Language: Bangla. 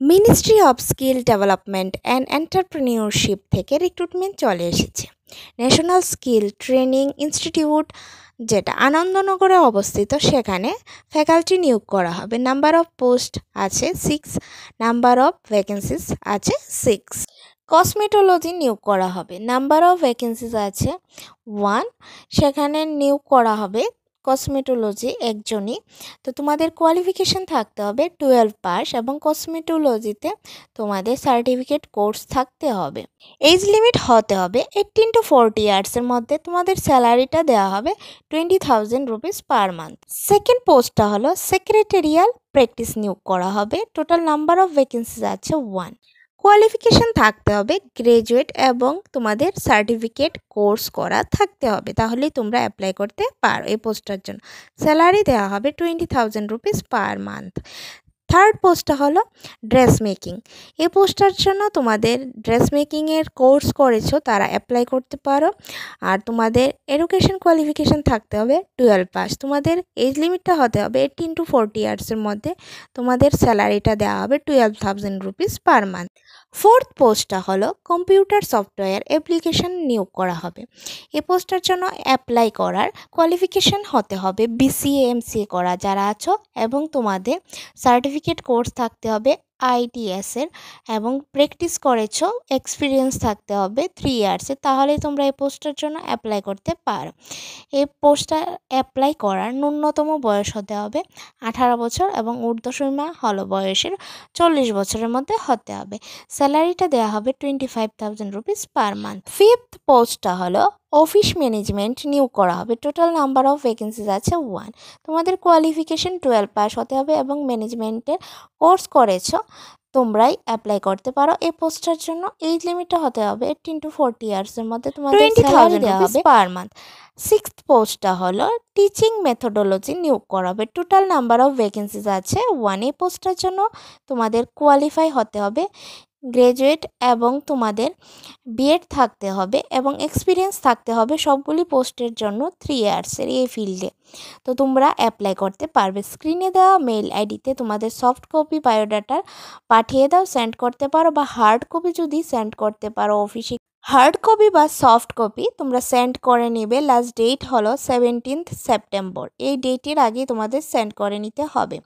Ministry of skill development and entrepreneurship থেকে রিক্রুটমেন্ট চলে এসেছে। ন্যাশনাল স্কিল ট্রেনিং ইনস্টিটিউট, যেটা আনন্দনগরে অবস্থিত, সেখানে ফ্যাকাল্টি নিয়োগ করা হবে। নাম্বার অফ পোস্ট আছে 6, নাম্বার অফ ভ্যাকেন্সিস আছে 6। কসমেটোলজি নিয়োগ করা হবে, নাম্বার অফ ভ্যাকেন্সিস আছে 1, সেখানে নিয়োগ করা হবে কসমেটোলজি একজনই। তো তোমাদের কোয়ালিফিকেশান থাকতে হবে 12 পাস এবং কসমেটোলজিতে তোমাদের সার্টিফিকেট কোর্স থাকতে হবে। এজ লিমিট হতে হবে 18 to 40 ইয়ার্সের মধ্যে। তোমাদের স্যালারিটা দেওয়া হবে 20,000 রুপিস পার মান্থ। সেকেন্ড পোস্টটা হলো সেক্রেটারিয়াল প্র্যাকটিস নিয়োগ করা হবে। টোটাল নাম্বার অফ ভ্যাকেন্সিস আছে 1। কোয়ালিফিকেশান থাকতে হবে গ্রাজুয়েট এবং তোমাদের সার্টিফিকেট কোর্স করা থাকতে হবে, তাহলেই তোমরা অ্যাপ্লাই করতে পারো এই পোস্টটার জন্য। স্যালারি দেওয়া হবে 20,000 রুপিস পার মান্থ। থার্ড পোস্টটা হলো ড্রেস মেকিং। এই পোস্টটার জন্য তোমাদের ড্রেস মেকিংয়ের কোর্স করেছো তারা অ্যাপ্লাই করতে পারো। আর তোমাদের এডুকেশন কোয়ালিফিকেশান থাকতে হবে 12 পাস। তোমাদের এজ লিমিটটা হতে হবে 18 to 40 ইয়ার্সের মধ্যে। তোমাদের স্যালারিটা দেওয়া হবে 12,000 রুপিস পার মান্থ। ফোর্থ পোস্টটা হলো কম্পিউটার সফটওয়্যার অ্যাপ্লিকেশন নিয়োগ করা হবে। এই পোস্টটার জন্য অ্যাপ্লাই করার কোয়ালিফিকেশান হতে হবে BCA MCA করা যারা আছো, এবং তোমাদের সার্টিফিকেট কোর্স থাকতে হবে ITS-এর, এবং প্র্যাকটিস করেছো এক্সপিরিয়েন্স থাকতে হবে 3 ইয়ার্সের, তাহলেই তোমরা এই পোস্টের জন্য অ্যাপ্লাই করতে পারো। এই পোস্টটা অ্যাপ্লাই করার ন্যূনতম বয়স হতে হবে 18 বছর এবং ঊর্ধ্বসীমা হলো বয়সের 40 বছরের মধ্যে হতে হবে। স্যালারিটা দেওয়া হবে 25,000 রুপিস পার মান্থ। ফিফথ পোস্টটা হলো অফিস ম্যানেজমেন্ট নিয়োগ করা হবে। টোটাল নাম্বার অফ ভ্যাকেন্সিস আছে 1। তোমাদের কোয়ালিফিকেশান 12 পাস হতে হবে এবং ম্যানেজমেন্টের কোর্স করেছো, তোমরাই অ্যাপ্লাই করতে পারো এই পোস্টটার জন্য। এজ লিমিটটা হতে হবে 18 to 40 ইয়ার্সের মধ্যে। তোমাদের 20,000 দেওয়া হবে পার মান্থ। সিক্সথ পোস্টটা হলো টিচিং মেথোডোলজি নিয়োগ করা হবে। টোটাল নাম্বার অফ ভ্যাকেন্সিস আছে 1। এই পোস্টটার জন্য তোমাদের কোয়ালিফাই হতে হবে গ্রাজুয়েট এবং তোমাদের বিএড থাকতে হবে এবং এক্সপিরিয়েন্স থাকতে হবে সবগুলি পোস্টের জন্য 3 ইয়ার্সের এই ফিল্ডে। তো তোমরা অ্যাপ্লাই করতে পারবে। স্ক্রিনে দেওয়া মেইল আইডিতে তোমাদের সফট কপি বায়োডাটা পাঠিয়ে দাও, সেন্ড করতে পারো, বা হার্ড কপি যদি সেন্ড করতে পারো অফিসে। হার্ড কপি বা সফট কপি তোমরা সেন্ড করে নেবে। লাস্ট ডেট হলো 17 সেপ্টেম্বর। এই ডেটের আগে তোমাদের সেন্ড করে নিতে হবে।